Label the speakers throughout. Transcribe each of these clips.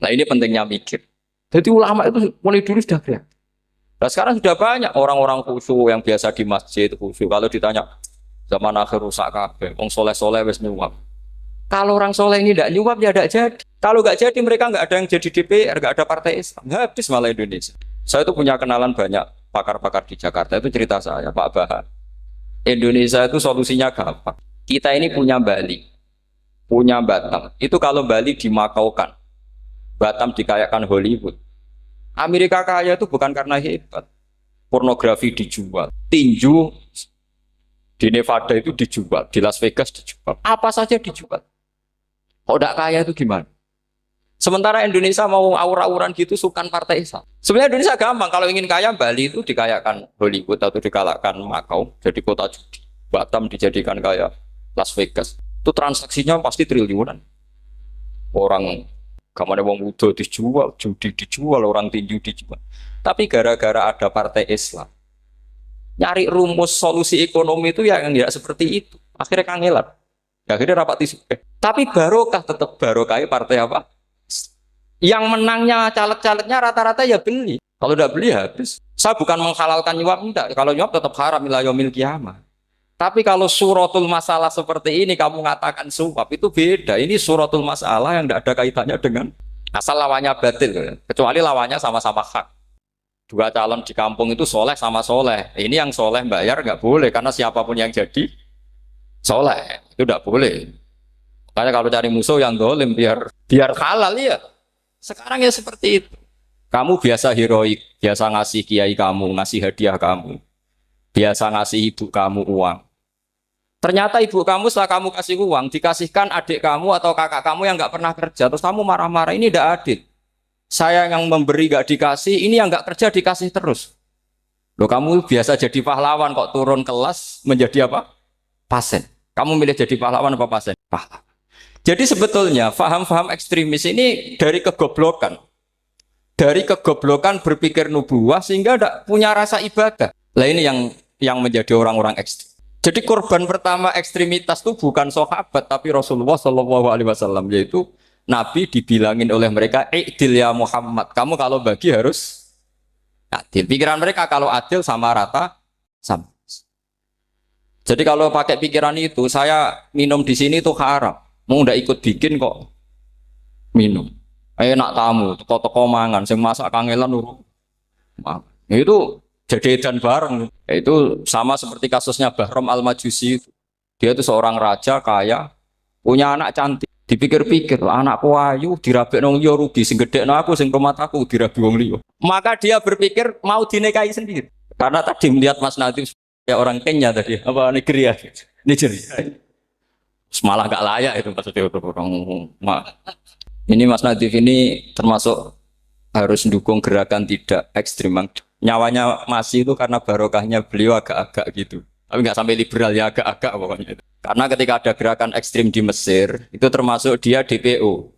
Speaker 1: Nah ini pentingnya mikir. Jadi ulama itu mulai dulu sudah kreatif. Nah sekarang sudah banyak orang-orang khusyuk yang biasa di masjid khusyuk. Kalau ditanya zaman akhir rusak kabeh, wong soleh-soleh wis nyuwap. Kalau orang soleh ini tidak nyuap ya tidak jadi. Kalau nggak jadi mereka nggak ada yang jadi DPR, nggak ada partai Islam, habis malah Indonesia. Saya itu punya kenalan banyak pakar-pakar di Jakarta itu cerita saya Pak Bahar. Indonesia itu solusinya gampang. Kita ini punya Bali, punya Batam. Itu kalau Bali dimakaukan, Batam dikayakan Hollywood. Amerika kaya itu bukan karena hebat. Pornografi dijual, tinju di Nevada itu dijual, di Las Vegas dijual. Apa saja dijual. Kalau tidak kaya itu gimana? Sementara Indonesia mau aur-auran gitu sukan partai Islam. Sebenarnya Indonesia gampang. Kalau ingin kaya, Bali itu dikayakan Hollywood atau dikalahkan Makau, jadi kota judi. Batam dijadikan kaya Las Vegas. Itu transaksinya pasti triliunan. Orang kamane wong wudo dijual, judi dijual, orang tinju dijual. Tapi gara-gara ada partai Islam, nyari rumus solusi ekonomi itu yang tidak seperti itu. Akhirnya kangelan. Akhirnya rapat isu. Tapi barokah tetap barokah partai apa? Yang menangnya caleg-calegnya rata-rata ya beli. Kalau tidak beli habis. Saya bukan menghalalkan nyuap, enggak. Kalau nyuap tetap haram ila yaumil qiyamah. Tapi kalau suratul masalah seperti ini kamu mengatakan suap itu beda. Ini suratul masalah yang tidak ada kaitannya dengan asal lawannya batil. Kecuali lawannya sama-sama hak. Dua calon di kampung itu soleh sama soleh. Ini yang soleh bayar nggak boleh karena siapapun yang jadi soleh itu tidak boleh. Makanya kalau cari musuh yang dolim biar halal ya. Sekarang ya seperti itu. Kamu biasa heroik, biasa ngasih kiai kamu, ngasih hadiah kamu, biasa ngasih ibu kamu uang. Ternyata ibu kamu setelah kamu kasih uang, dikasihkan adik kamu atau kakak kamu yang nggak pernah kerja, terus kamu marah-marah, ini tidak adil. Saya yang memberi nggak dikasih, ini yang nggak kerja dikasih terus. Loh kamu biasa jadi pahlawan kok turun kelas menjadi apa? Pasien. Kamu milih jadi pahlawan apa pasien? Pahlawan. Jadi sebetulnya faham-faham ekstremis ini dari kegoblokan. Dari kegoblokan berpikir nubuah sehingga tidak punya rasa ibadah. Lah ini yang menjadi orang-orang ekstrim. Jadi korban pertama ekstremitas itu bukan sahabat tapi Rasulullah Shallallahu Alaihi Wasallam, yaitu Nabi dibilangin oleh mereka, "I'dil ya Muhammad, kamu kalau bagi harus adil." Pikiran mereka kalau adil sama rata sama. Jadi kalau pakai pikiran itu, saya minum di sini itu haram. Mau ndak ikut bikin kok minum. Enak tamu, toko-toko mangan, sing masak kangelan nuru. Itu jadi edan bareng. Itu sama seperti kasusnya Bahram Al-Majusi. Dia itu seorang raja kaya, punya anak cantik. Dipikir-pikir, anakku ayu, dirabek nong liya rugi, sing gedekno aku, sing rumah aku dirabi wong liya. Maka dia berpikir mau dinikahi sendiri. Karena tadi melihat Mas Nadif ya orang Kenya tadi, apa Nigeria. Nigeria. Malah gak layak itu maksudnya orang. Ini Mas Nadif ini termasuk harus mendukung gerakan tidak ekstrim. Nyawanya masih itu karena barokahnya beliau agak-agak gitu. Tapi nggak sampai liberal ya, agak-agak pokoknya itu. Karena ketika ada gerakan ekstrim di Mesir, itu termasuk dia DPO.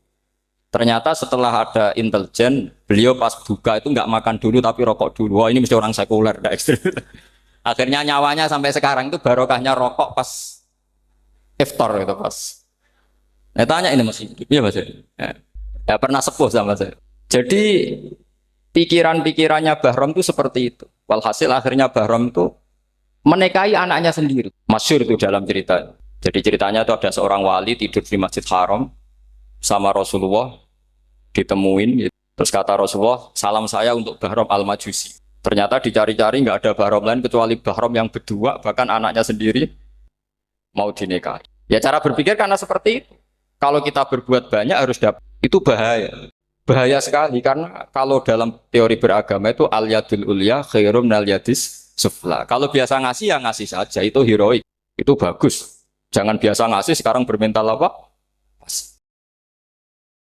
Speaker 1: Ternyata setelah ada intelijen, beliau pas buka itu nggak makan dulu tapi rokok dulu. Wah ini mesti orang sekuler, nggak ekstrim. Akhirnya nyawanya sampai sekarang itu barokahnya rokok pas iftar itu pas. Saya tanya ini masih hidup, iya mas? Ya pernah sepuh sama saya. Jadi pikiran-pikirannya Bahram itu seperti itu. Walhasil akhirnya Bahram itu menikahi anaknya sendiri. Masyhur itu dalam cerita. Jadi ceritanya itu ada seorang wali tidur di Masjid Haram sama Rasulullah, ditemuin. Gitu. Terus kata Rasulullah, salam saya untuk Bahram Al-Majusi. Ternyata dicari-cari nggak ada Bahram lain kecuali Bahram yang berdua, bahkan anaknya sendiri mau dinikahi. Ya cara berpikir karena seperti itu. Kalau kita berbuat banyak harus dapat. Itu bahaya. Bahaya sekali karena kalau dalam teori beragama itu al-yadul ulya khairum minal yadis sufla. Kalau biasa ngasih ya ngasih saja, itu heroik. Itu bagus. Jangan biasa ngasih sekarang bermental apa?